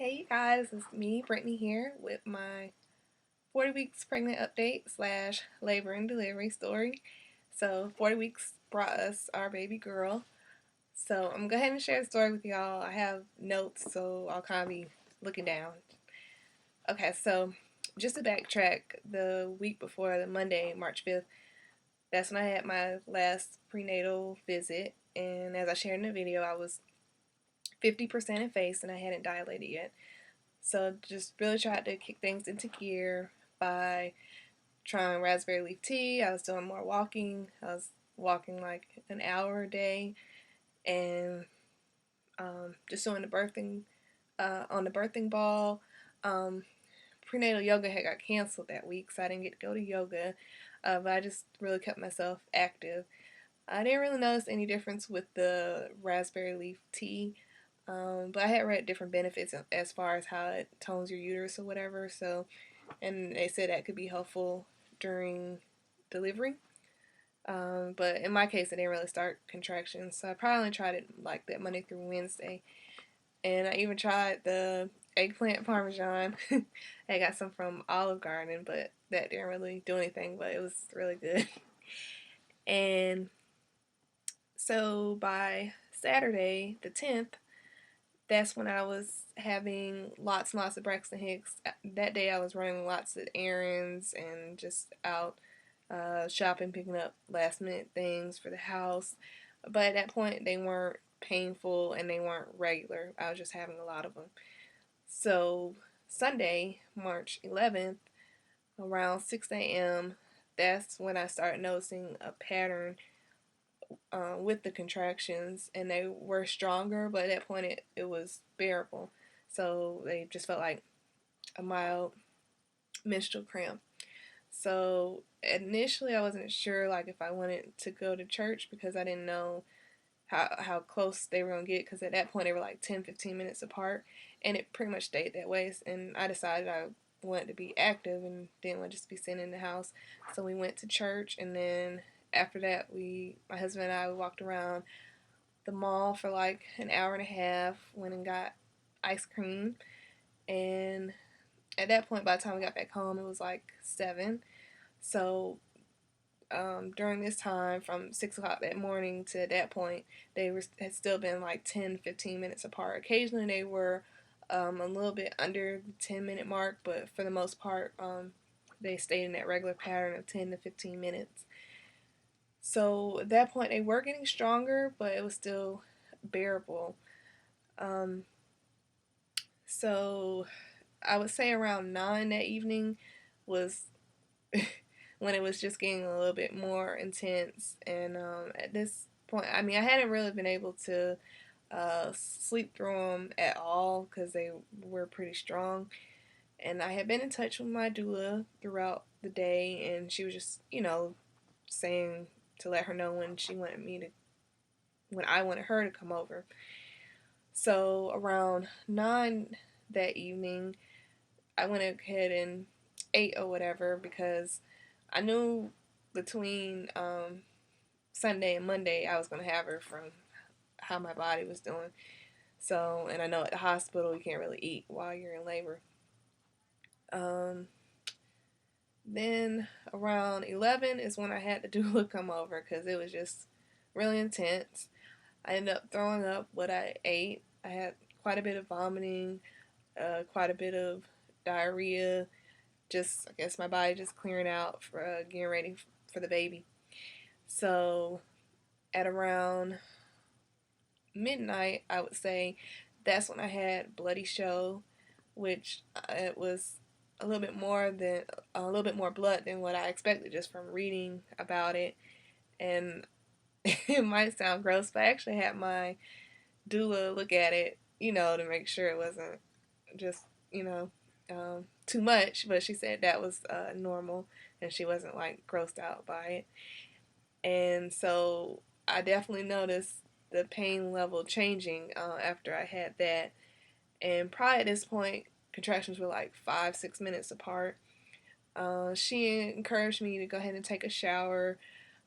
Hey you guys, it's me, Brittany here with my 40 weeks pregnant update slash labor and delivery story. So 40 weeks brought us our baby girl. So I'm gonna go ahead and share the story with y'all. I have notes, so I'll kind of be looking down. Okay, so just to backtrack, the week before the Monday, March 5th, that's when I had my last prenatal visit. And as I shared in the video, I was 50% in face and I hadn't dilated yet. So just really tried to kick things into gear by trying raspberry leaf tea. I was doing more walking. I was walking like an hour a day and just doing the birthing on the birthing ball. Um, Prenatal yoga had got canceled that week, so I didn't get to go to yoga. But I just really kept myself active. I didn't really notice any difference with the raspberry leaf tea. But I had read different benefits as far as how it tones your uterus or whatever. So, and they said that could be helpful during delivery. But in my case, I didn't really start contractions, so I probably only tried it like that Monday through Wednesday. And I even tried the eggplant parmesan. I got some from Olive Garden, but that didn't really do anything. But it was really good. And so by Saturday, the 10th, that's when I was having lots and lots of Braxton Hicks. That day I was running lots of errands and just out shopping, picking up last minute things for the house. But at that point, they weren't painful and they weren't regular. I was just having a lot of them. So Sunday, March 11th, around 6 a.m., that's when I started noticing a pattern with the contractions, and they were stronger, but at that point it was bearable. So they just felt like a mild menstrual cramp. So initially I wasn't sure like if I wanted to go to church because I didn't know how close they were going to get, because at that point they were like 10-15 minutes apart, and it pretty much stayed that way. And I decided I wanted to be active and didn't want to just be sitting in the house. So we went to church, and then after that my husband and I, we walked around the mall for like an hour and a half, went and got ice cream, and at that point, by the time we got back home, it was like 7. So during this time, from 6 o'clock that morning to that point, had still been like 10-15 minutes apart. Occasionally they were a little bit under the 10-minute mark, but for the most part, they stayed in that regular pattern of 10 to 15 minutes. So at that point, they were getting stronger, but it was still bearable. Um, so I would say around 9 that evening was when it was just getting a little bit more intense. And at this point, I mean, I hadn't really been able to sleep through them at all because they were pretty strong. And I had been in touch with my doula throughout the day, and she was just, saying to let her know when I wanted her to come over. So around 9 that evening, I went ahead and ate or whatever, because I knew between Sunday and Monday I was going to have her from how my body was doing. So, and I know at the hospital you can't really eat while you're in labor. Um, then around 11 is when I had the doula come over because it was just really intense. I ended up throwing up what I ate. I had quite a bit of vomiting, quite a bit of diarrhea. Just, I guess my body just clearing out for getting ready for the baby. So at around midnight, I would say, that's when I had bloody show, which it was a little bit more blood than what I expected just from reading about it. And it might sound gross, but I actually had my doula look at it, to make sure it wasn't just, too much. But she said that was normal, and she wasn't like grossed out by it. And so I definitely noticed the pain level changing after I had that. And probably at this point, contractions were like 5-6 minutes apart. She encouraged me to go ahead and take a shower,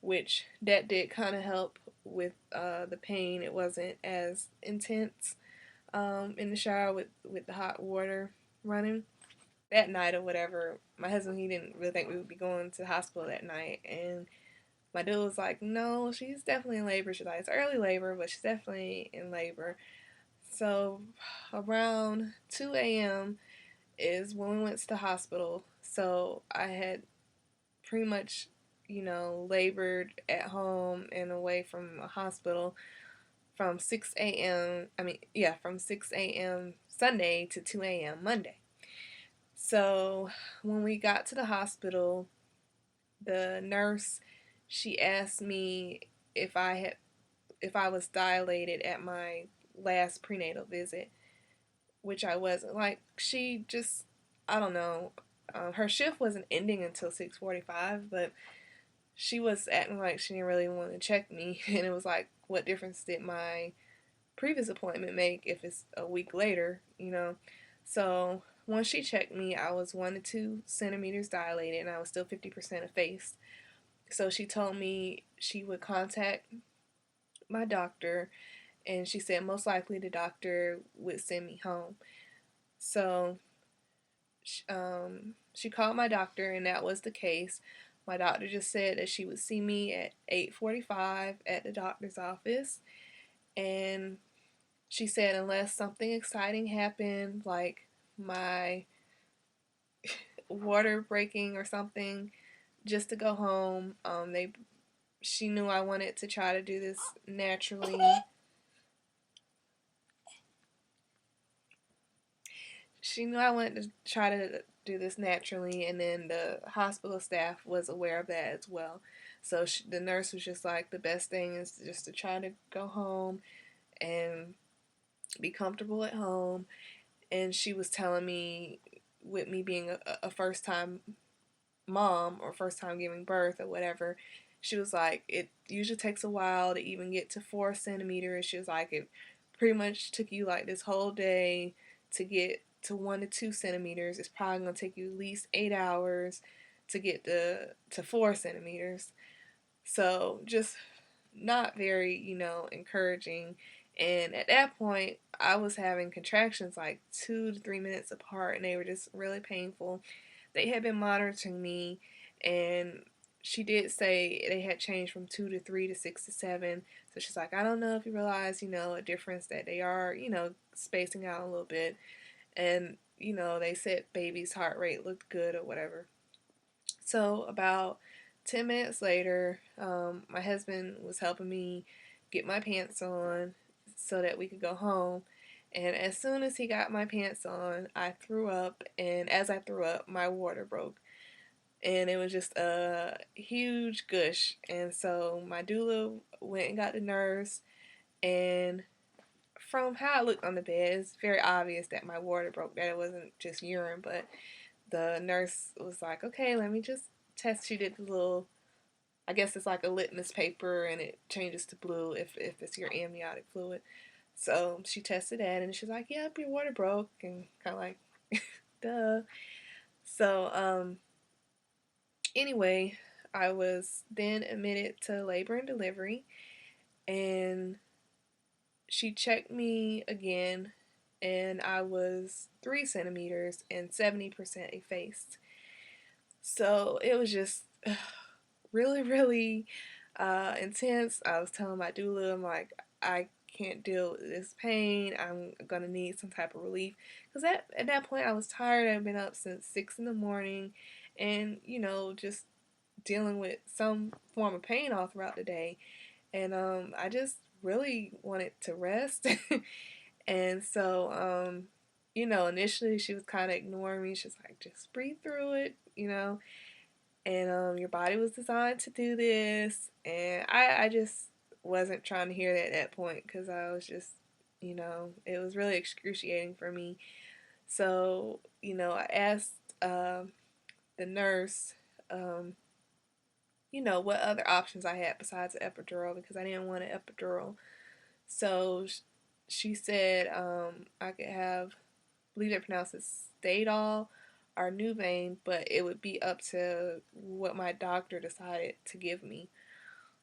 which that did kind of help with the pain. It wasn't as intense. in the shower with the hot water running that night or whatever. My husband, he didn't really think we would be going to the hospital that night, and my dude was like, "No, she's definitely in labor." She's like, "It's early labor, but she's definitely in labor." So around 2 a.m. is when we went to the hospital. So I had pretty much, labored at home and away from a hospital from 6 a.m. From 6 a.m. Sunday to 2 a.m. Monday. So when we got to the hospital, the nurse, she asked me if I had if I was dilated at my last prenatal visit, which I wasn't. Like, she just, I don't know. Her shift wasn't ending until 6:45, but she was acting like she didn't really want to check me, and it was like, what difference did my previous appointment make if it's a week later, you know? So once she checked me, I was 1 to 2 centimeters dilated, and I was still 50% effaced. So she told me she would contact my doctor, and she said most likely the doctor would send me home. So she called my doctor, and that was the case. My doctor just said that she would see me at 8:45 at the doctor's office, and she said unless something exciting happened, like my water breaking or something, just to go home. She knew I wanted to try to do this naturally. She knew I wanted to try to do this naturally, and then the hospital staff was aware of that as well. So the nurse was just like, the best thing is just to try to go home and be comfortable at home. And she was telling me, with me being a first time mom or first time giving birth or whatever, she was like, it usually takes a while to even get to 4 centimeters. She was like, it pretty much took you like this whole day to get to 1 to 2 centimeters. It's probably gonna take you at least 8 hours to get to 4 centimeters. So just not very, encouraging. And at that point, I was having contractions like 2 to 3 minutes apart, and they were just really painful. They had been monitoring me, and she did say they had changed from 2 to 3 to 6 to 7. So she's like, I don't know if you realize, a difference that they are, spacing out a little bit. And, they said baby's heart rate looked good or whatever. So about 10 minutes later, my husband was helping me get my pants on so that we could go home. And as soon as he got my pants on, I threw up. And as I threw up, my water broke. And it was just a huge gush. And so my doula went and got the nurse. And from how I looked on the bed, it's very obvious that my water broke, that it wasn't just urine. But the nurse was like, okay, let me just test. She did the little, I guess it's like a litmus paper, and it changes to blue if it's your amniotic fluid. So she tested that, and she's like, yep, your water broke, and kind of like, duh. So, anyway, I was then admitted to labor and delivery, and she checked me again, and I was 3 centimeters and 70% effaced. So it was just really, really intense. I was telling my doula, I'm like, I can't deal with this pain. I'm gonna need some type of relief, because at that point I was tired. I'd been up since 6 in the morning, and just dealing with some form of pain all throughout the day, and I just really wanted to rest. And so initially she was kind of ignoring me. She's like, just breathe through it, and your body was designed to do this. And I just wasn't trying to hear that at that point, because I was just, it was really excruciating for me. So I asked the nurse, um, what other options I had besides the epidural, because I didn't want an epidural. So she said I could have, I believe they pronounce it Stadol or Nuvain, but it would be up to what my doctor decided to give me.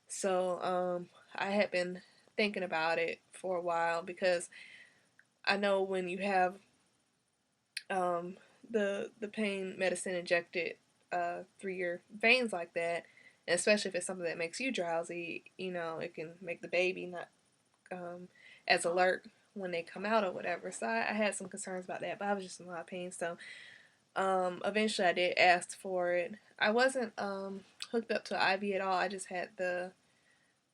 So I had been thinking about it for a while, because I know when you have um, the pain medicine injected through your veins like that, and especially if it's something that makes you drowsy, it can make the baby not as alert when they come out or whatever. So I had some concerns about that, but I was just in a lot of pain. So eventually I did ask for it. I wasn't hooked up to an IV at all. I just had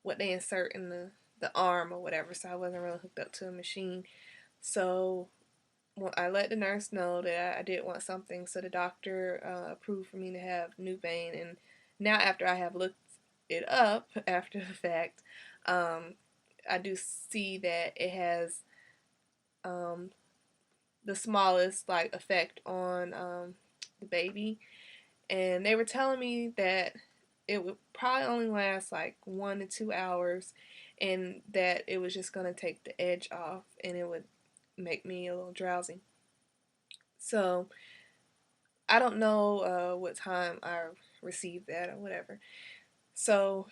what they insert in the arm or whatever. So I wasn't really hooked up to a machine. So I let the nurse know that I did want something, so the doctor approved for me to have Nubain. And now, after I have looked it up after the fact, um, I do see that it has um, the smallest like effect on the baby. And they were telling me that it would probably only last like 1 to 2 hours, and that it was just gonna take the edge off, and it would make me a little drowsy. So I don't know what time I received that or whatever. So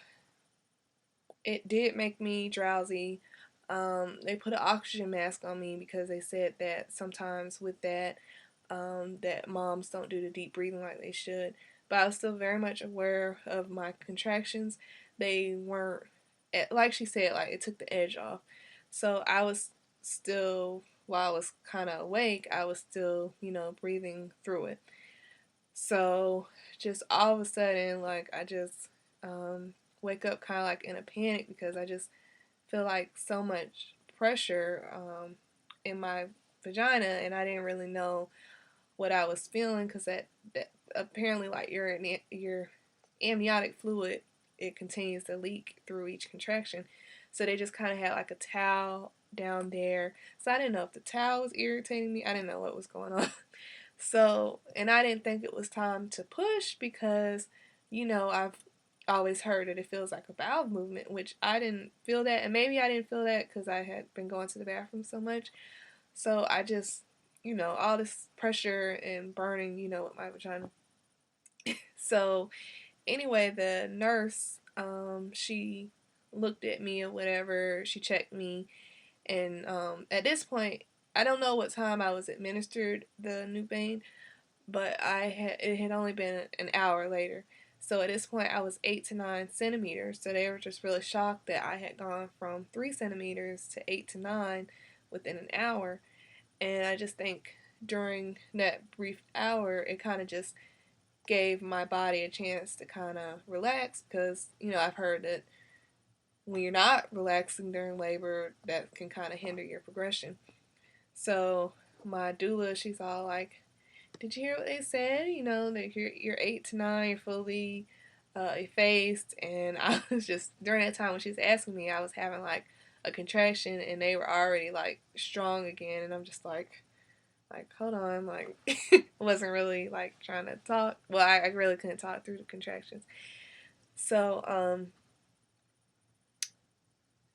it did make me drowsy. They put an oxygen mask on me because they said that sometimes with that, that moms don't do the deep breathing like they should. But I was still very much aware of my contractions. They weren't, like she said, like it took the edge off. So I was still, while I was kind of awake, I was still, breathing through it. So just all of a sudden, like I just wake up kind of like in a panic because I just feel like so much pressure in my vagina, and I didn't really know what I was feeling because that apparently like your amniotic fluid, it continues to leak through each contraction. So they just kind of had like a towel down there. So I didn't know if the towel was irritating me. I didn't know what was going on. So, and I didn't think it was time to push because, I've always heard that it feels like a bowel movement, which I didn't feel that. And maybe I didn't feel that because I had been going to the bathroom so much. So I just, all this pressure and burning, with my vagina. So anyway, the nurse, she looked at me or whatever. She checked me. And at this point, I don't know what time I was administered the Nubain, but it had only been an hour later. So at this point, I was 8 to 9 centimeters. So they were just really shocked that I had gone from 3 centimeters to 8 to 9 within an hour. And I just think during that brief hour, it kind of just gave my body a chance to kind of relax because, I've heard that when you're not relaxing during labor, that can kind of hinder your progression. So my doula, she's all like, "Did you hear what they said? That you're 8 to 9, you're fully effaced." And I was just during that time when she was asking me, I was having like a contraction, and they were already like strong again, and I'm just like hold on, like wasn't really like trying to talk. Well, I really couldn't talk through the contractions. So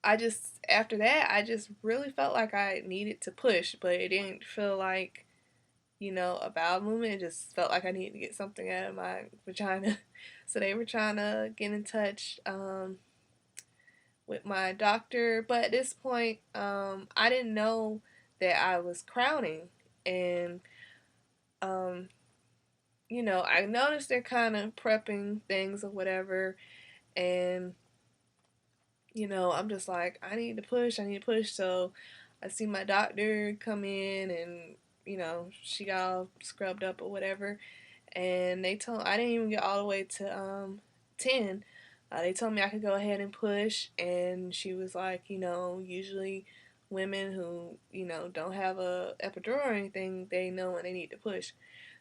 I just after that I just really felt like I needed to push, but it didn't feel like a bowel movement. It just felt like I needed to get something out of my vagina. So they were trying to get in touch with my doctor, but at this point, I didn't know that I was crowning, and um, I noticed they're kind of prepping things or whatever, and I'm just like, I need to push, I need to push. So I see my doctor come in, and she got all scrubbed up or whatever, and they told I didn't even get all the way to 10. They told me I could go ahead and push, and she was like, usually women who don't have a epidural or anything, they know when they need to push.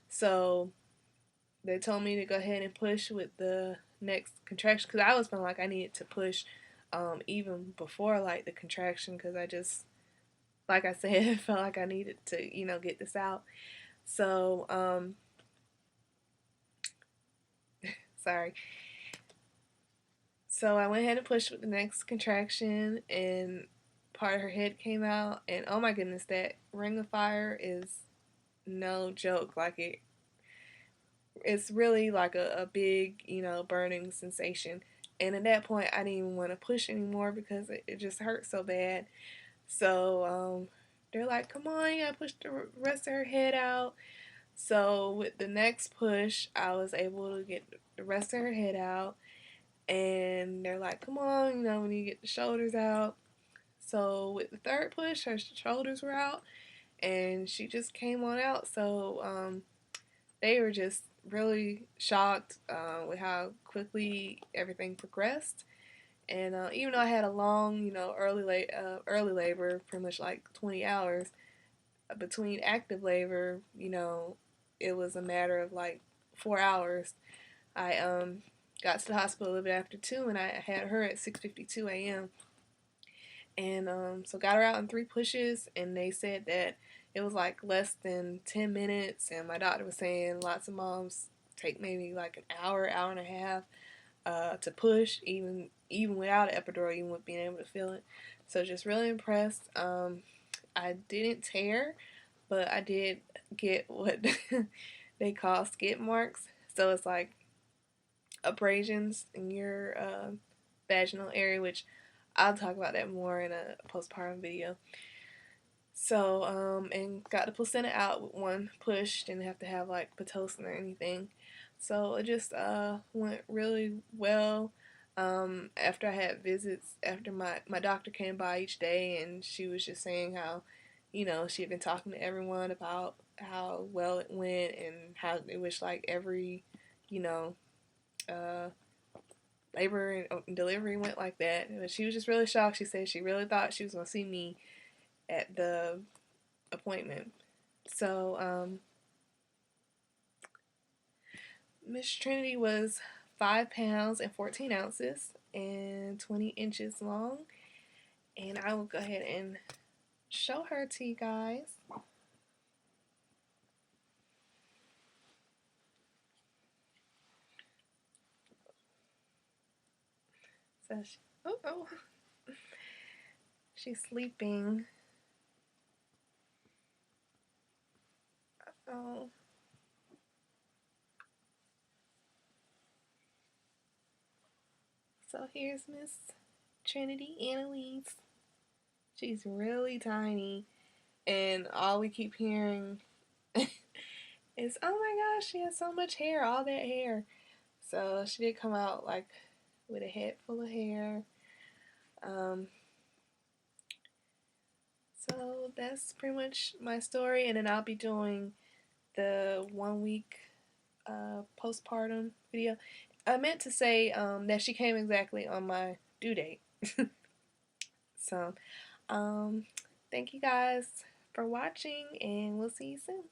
So they told me to go ahead and push with the next contraction because I was feeling like I needed to push even before like the contraction because I just like I said felt like I needed to get this out. So sorry. So I went ahead and pushed with the next contraction, and part of her head came out, and oh my goodness, that ring of fire is no joke. Like it's really like a big, burning sensation. And at that point, I didn't even want to push anymore because it just hurt so bad. So they're like, come on, you gotta push the rest of her head out. So with the next push, I was able to get the rest of her head out. And they're like, come on, you know, when you get the shoulders out. So with the third push, her shoulders were out, and she just came on out. So they were just really shocked with how quickly everything progressed. And even though I had a long, you know, early labor, pretty much like 20 hours between active labor, you know, it was a matter of like 4 hours. I got to the hospital a little bit after 2, and I had her at 6:52 a.m. And so got her out in 3 pushes, and they said that it was like less than 10 minutes. And my doctor was saying lots of moms take maybe like an hour, hour and a half to push, even without an epidural, even with being able to feel it. So just really impressed. I didn't tear, but I did get what they call skid marks. So it's like abrasions in your vaginal area, which I'll talk about that more in a postpartum video. So, and got the placenta out with one push. Didn't have to have like Pitocin or anything. So it just went really well. After I had visits, after my doctor came by each day, and she was just saying how, you know, she had been talking to everyone about how well it went and how they wish like every, you know, uh, labor and delivery went like that. But she was just really shocked. She said she really thought she was going to see me at the appointment. So, Miss Trinity was 5 pounds and 14 ounces and 20 inches long. And I will go ahead and show her to you guys. So, oh, she's sleeping. Oh, so here's Miss Trinity Annalise. She's really tiny, and all we keep hearing is, "Oh my gosh, she has so much hair, all that hair." So she did come out like with a head full of hair. Um, so that's pretty much my story, and then I'll be doing the 1 week postpartum video. I meant to say that she came exactly on my due date. So, thank you guys for watching, and we'll see you soon.